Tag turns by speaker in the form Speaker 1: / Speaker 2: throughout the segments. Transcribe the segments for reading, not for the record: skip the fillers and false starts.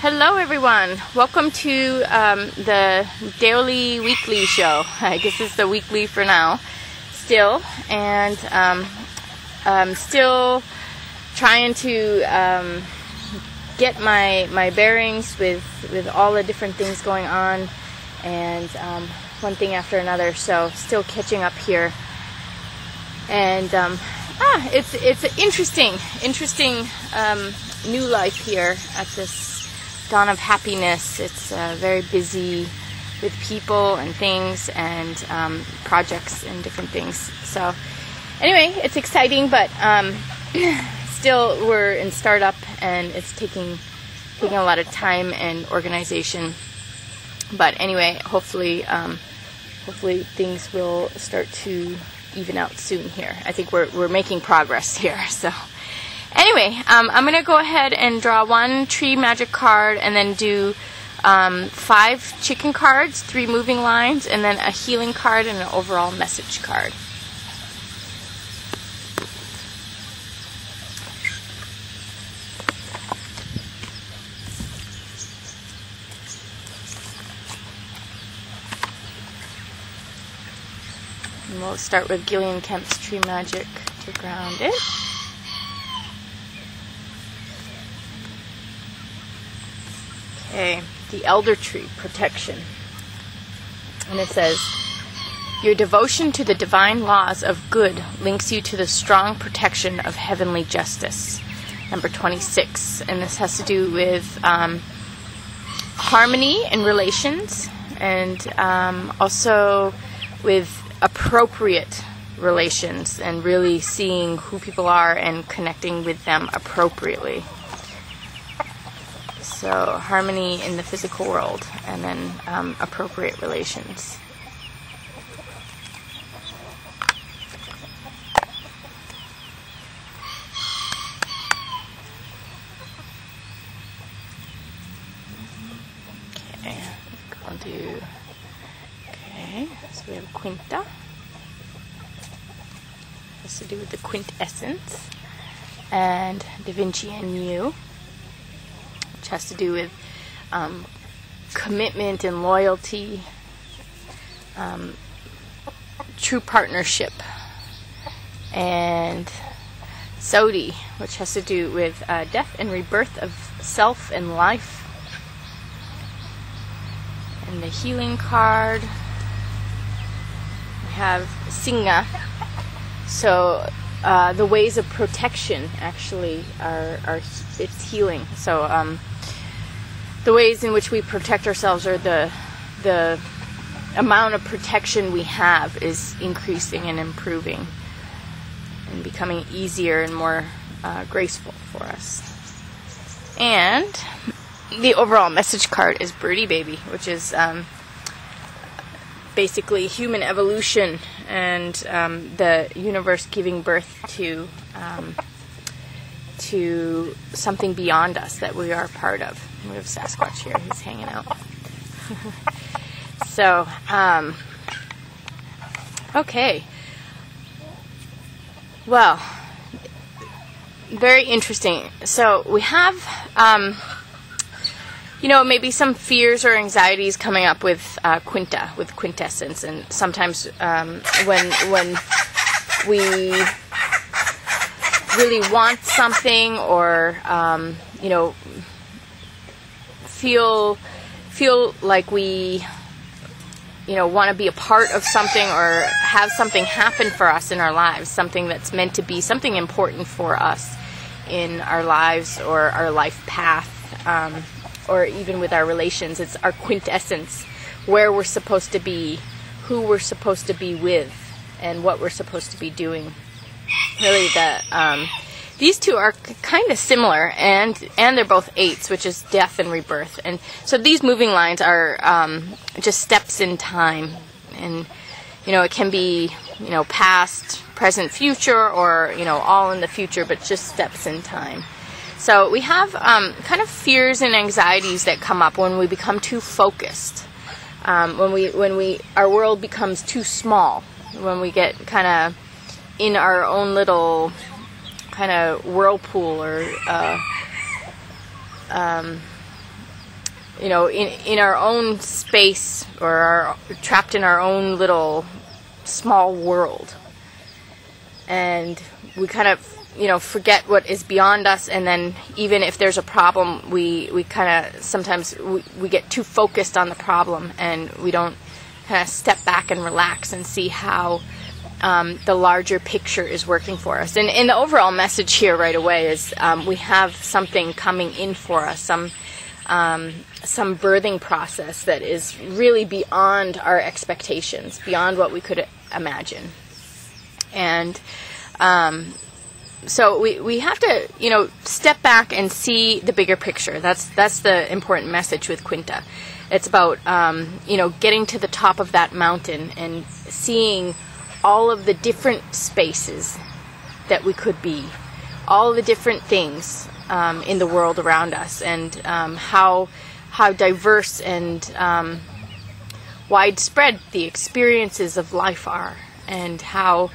Speaker 1: Hello everyone, welcome to the daily weekly show. I guess it's the weekly for now still, and I'm still trying to get my bearings with all the different things going on, and one thing after another, so still catching up here. And it's an interesting new life here at this dawn of happiness. It's very busy with people and things and projects and different things. So anyway, it's exciting, but still we're in startup and it's taking a lot of time and organization. But anyway, hopefully things will start to even out soon here. I think we're making progress here. So anyway, I'm going to go ahead and draw one tree magic card and then do 5 chicken cards, 3 moving lines, and then a healing card and an overall message card. And we'll start with Gillian Kemp's Tree Magic to ground it. Okay, the Elder Tree Protection. And it says, your devotion to the divine laws of good links you to the strong protection of heavenly justice. Number 26. And this has to do with harmony in relations, and also with appropriate relations, and really seeing who people are and connecting with them appropriately. So harmony in the physical world, and then appropriate relations. Okay, I'll do. Okay, so we have Quinta. Has to do with the quintessence, and Da Vinci and you, which has to do with commitment and loyalty, true partnership, and Sodi, which has to do with death and rebirth of self and life, and the healing card. We have Singa. So the ways of protection actually are it's healing. So the ways in which we protect ourselves, or the amount of protection we have, is increasing and improving and becoming easier and more graceful for us. And the overall message card is Birdie Baby, which is basically human evolution and the universe giving birth to something beyond us that we are part of. We have Sasquatch here, he's hanging out. So, okay. Well, very interesting. So we have maybe some fears or anxieties coming up with Quinta, with quintessence, and sometimes when we really want something, or feel like we want to be a part of something, or have something happen for us in our lives, something that's meant to be something important for us in our lives or our life path. Or even with our relations, it's our quintessence, where we're supposed to be, who we're supposed to be with, and what we're supposed to be doing. Really, these two are kind of similar, and they're both 8s, which is death and rebirth. And so these moving lines are just steps in time, and it can be past, present, future, or all in the future, but just steps in time. So we have kind of fears and anxieties that come up when we become too focused, when our world becomes too small, when we get kind of in our own little kind of whirlpool, or in our own space, or trapped in our own little small world, and we kind of forget what is beyond us. And then even if there's a problem, we kind of sometimes we get too focused on the problem, and we don't kind of step back and relax and see how the larger picture is working for us. And the overall message here right away is we have something coming in for us, some birthing process that is really beyond our expectations, beyond what we could imagine. And so we have to step back and see the bigger picture. That's the important message with Quinta. It's about getting to the top of that mountain and seeing all of the different spaces that we could be, all the different things in the world around us, and how diverse and widespread the experiences of life are, and how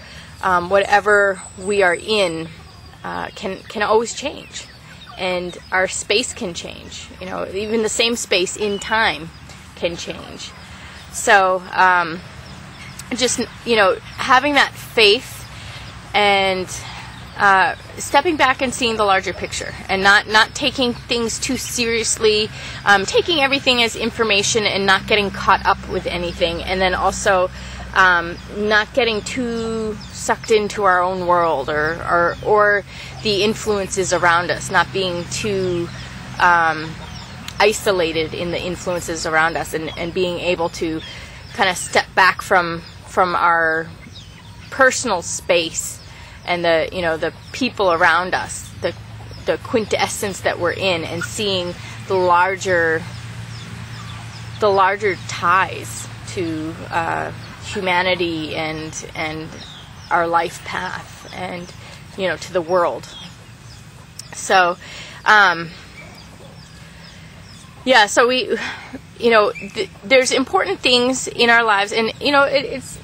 Speaker 1: whatever we are in can always change, and our space can change. Even the same space in time can change. So just having that faith and stepping back and seeing the larger picture, and not taking things too seriously, taking everything as information and not getting caught up with anything, and then also not getting too sucked into our own world or the influences around us, not being too isolated in the influences around us, and being able to kind of step back from our personal space and the people around us, the quintessence that we're in, and seeing the larger ties to humanity and our life path, and to the world. So so we there's important things in our lives, and it's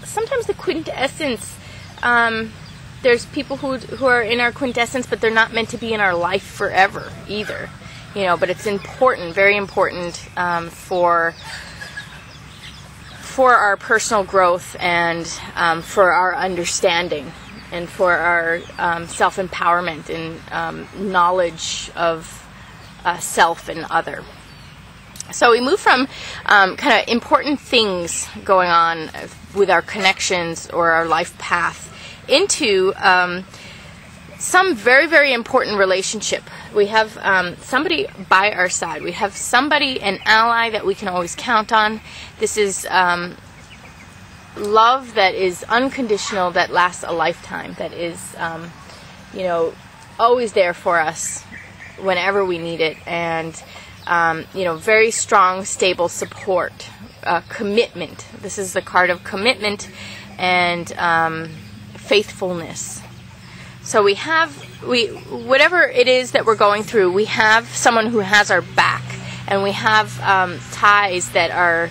Speaker 1: sometimes the quintessence. There's people who are in our quintessence, but they're not meant to be in our life forever either. But it's important, very important, for our personal growth, and for our understanding, and for our self-empowerment, and knowledge of self and other. So we move from kind of important things going on with our connections or our life path into some very, very important relationship. We have somebody by our side. We have somebody, an ally that we can always count on. This is love that is unconditional, that lasts a lifetime, that is always there for us whenever we need it, and very strong, stable support, commitment. This is the card of commitment and faithfulness. So whatever it is that we're going through, we have someone who has our back, and we have ties that are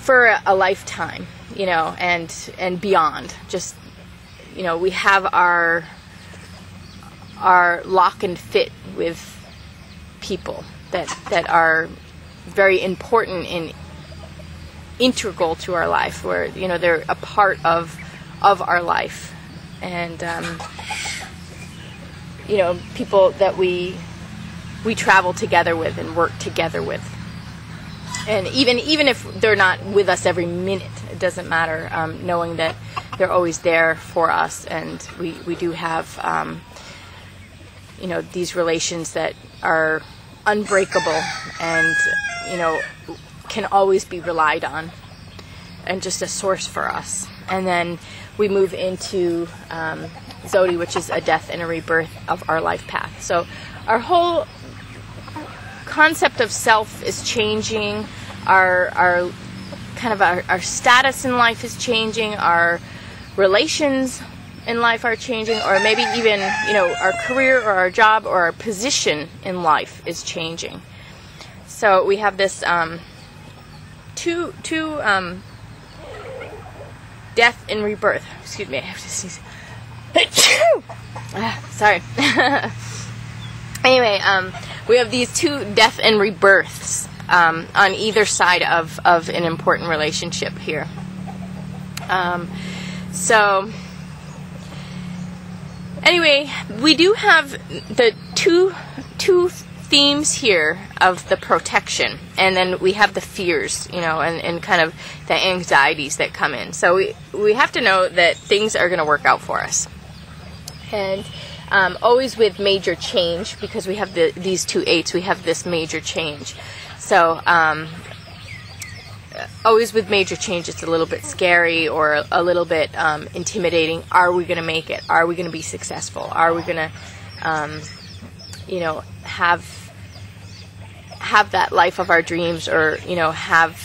Speaker 1: for a lifetime, and beyond. Just, we have our lock and fit with people that are very important and integral to our life, where they're a part of our life, and people that we travel together with and work together with. And even if they're not with us every minute, it doesn't matter, knowing that they're always there for us, and we do have these relations that are unbreakable, and can always be relied on, and just a source for us. And then we move into Zodi, which is a death and a rebirth of our life path. So our whole concept of self is changing. Our kind of our status in life is changing. Our relations in life are changing, or maybe even our career or our job or our position in life is changing. So we have this two death and rebirth. Excuse me, I have to sneeze. Sorry. Anyway, we have these two death and rebirths on either side of an important relationship here. So anyway, we do have the two themes here of the protection, and then we have the fears, and kind of the anxieties that come in. So we have to know that things are going to work out for us. And always with major change, because we have these two eights, we have this major change. So always with major change, it's a little bit scary or a little bit intimidating. Are we going to make it? Are we going to be successful? Are we going to, have that life of our dreams, or have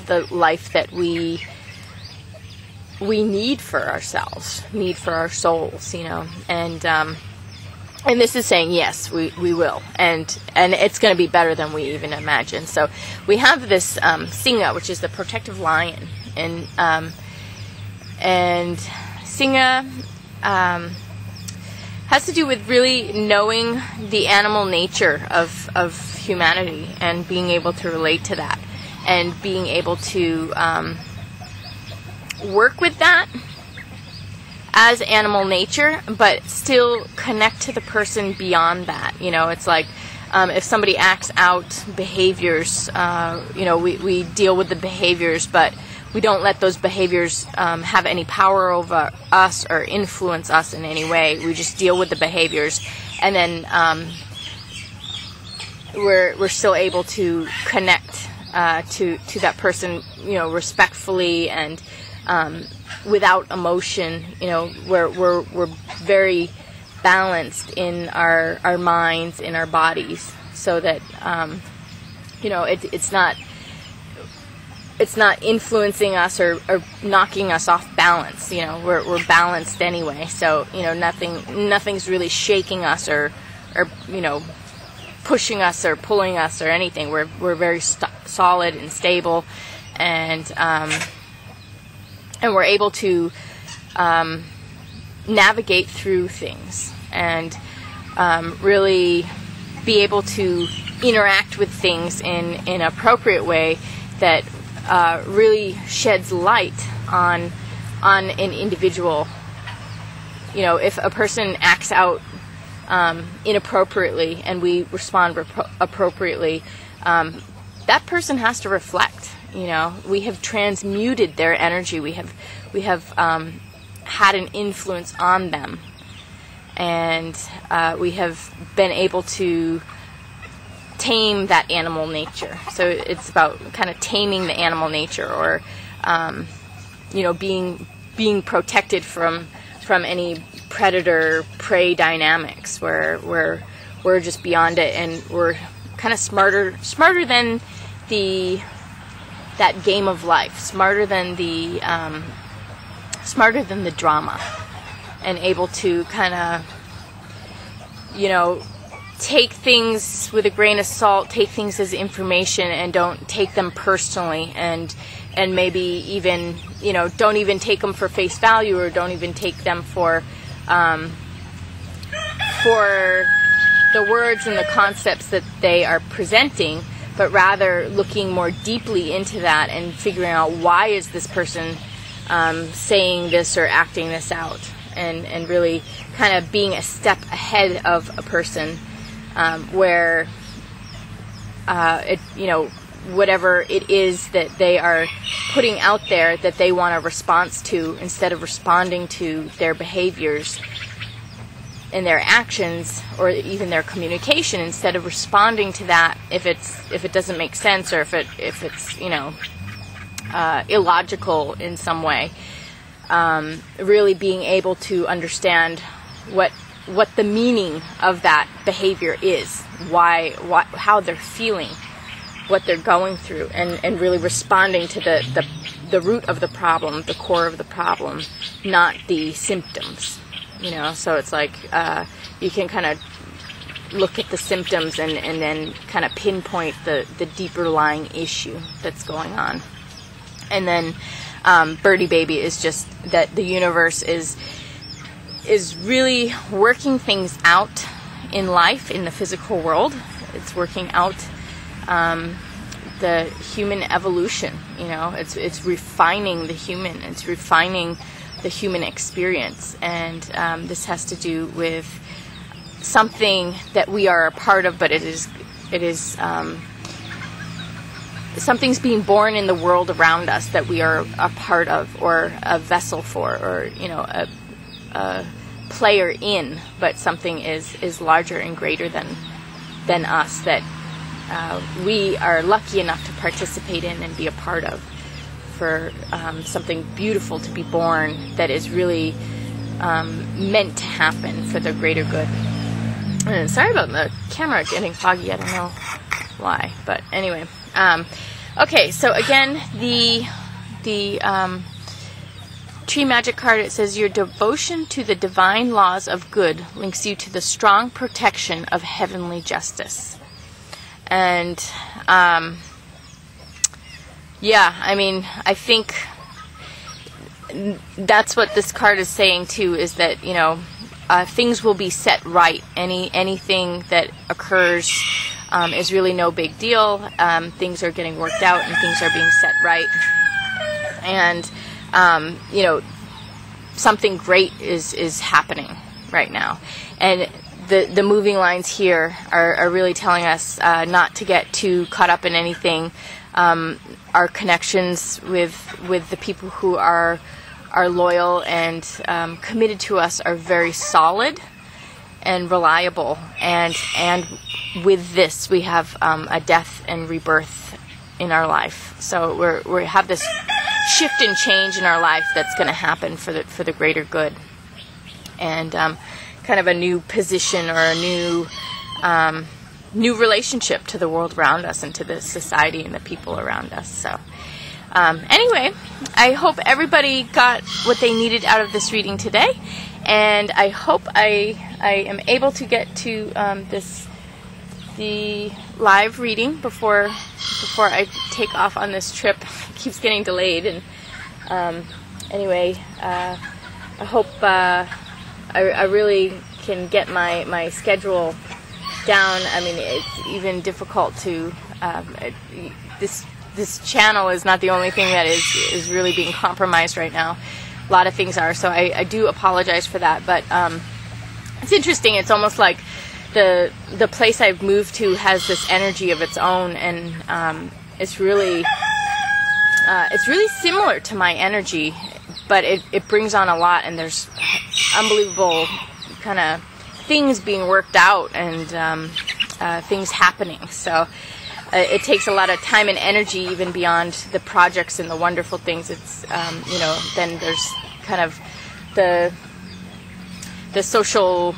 Speaker 1: the life that we need for ourselves, need for our souls, and this is saying yes, we will, and it's going to be better than we even imagine. So we have this Singa, which is the protective lion, and Singa has to do with really knowing the animal nature of humanity and being able to relate to that, and being able to work with that as animal nature, but still connect to the person beyond that. It's like if somebody acts out behaviors, we deal with the behaviors, but we don't let those behaviors have any power over us or influence us in any way. We just deal with the behaviors, and then we're still able to connect to that person, respectfully and without emotion. We're very balanced in our minds, in our bodies, so that it's not influencing us or knocking us off balance. We're balanced anyway, so nothing's really shaking us or pushing us or pulling us or anything. We're very solid and stable, and we're able to navigate through things, and really be able to interact with things in an appropriate way that really sheds light on an individual. If a person acts out inappropriately and we respond appropriately, that person has to reflect. We have transmuted their energy. We have had an influence on them, and we have been able to tame that animal nature. So it's about kind of taming the animal nature, or being protected from any predator-prey dynamics, where we're just beyond it, and we're kind of smarter than that game of life, smarter than the drama, and able to kind of take things with a grain of salt, take things as information, and don't take them personally, and maybe even don't even take them for face value, or don't even take them for the words and the concepts that they are presenting, but rather looking more deeply into that and figuring out, why is this person saying this or acting this out, and really kind of being a step ahead of a person, where whatever it is that they are putting out there that they want a response to, instead of responding to their behaviors and their actions, or even their communication, instead of responding to that if it doesn't make sense, or if it's illogical in some way, really being able to understand what the meaning of that behavior is, how they're feeling, what they're going through, and really responding to the root of the problem, the core of the problem, not the symptoms. So it's like you can kind of look at the symptoms and then kind of pinpoint the deeper lying issue that's going on. And then Birdie Baby is just that the universe is really working things out in life, in the physical world, It's working out the human evolution. You know, it's refining the human. It's refining the human experience, and this has to do with something that we are a part of, but it is something's being born in the world around us that we are a part of, or a vessel for, or, you know, a player in, but something is larger and greater than us, that we are lucky enough to participate in and be a part of, for something beautiful to be born that is really meant to happen for the greater good. And sorry about the camera getting foggy, I don't know why, but anyway. Okay, so again, the tree magic card, it says, your devotion to the divine laws of good links you to the strong protection of heavenly justice. And yeah, I mean, I think that's what this card is saying too, is that, you know, things will be set right. Anything that occurs is really no big deal. Things are getting worked out and things are being set right. And, you know, something great is happening right now. And the moving lines here are really telling us not to get too caught up in anything. Our connections with the people who are loyal and committed to us are very solid and reliable, and with this we have a death and rebirth in our life. So we have this shift and change in our life that's going to happen for the greater good, and kind of a new position or a new relationship to the world around us and to the society and the people around us. So anyway, I hope everybody got what they needed out of this reading today, and I hope I am able to get to the live reading before I take off on this trip. It keeps getting delayed, and anyway, I hope I really can get my schedule down. I mean, it's even difficult to this channel is not the only thing that is really being compromised right now. A lot of things are, so I do apologize for that. But it's interesting. It's almost like the place I've moved to has this energy of its own, and it's really similar to my energy, but it brings on a lot, and there's unbelievable kind of things being worked out, and things happening. So it takes a lot of time and energy, even beyond the projects and the wonderful things. It's you know, then there's kind of the social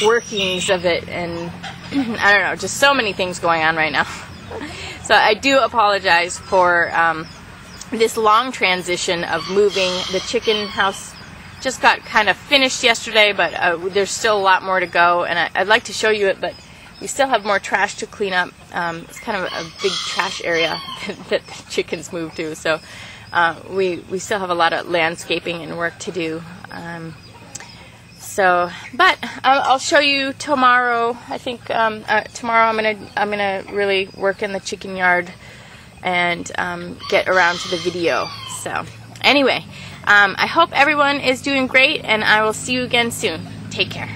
Speaker 1: workings of it, and I don't know, just so many things going on right now. So I do apologize for this long transition of moving. The chicken house just got kind of finished yesterday, but there's still a lot more to go, and I'd like to show you it, but we still have more trash to clean up. It's kind of a big trash area that the chickens moved to, so we still have a lot of landscaping and work to do. But I'll show you tomorrow. I think tomorrow I'm gonna really work in the chicken yard and get around to the video. So anyway, I hope everyone is doing great, and I will see you again soon. Take care.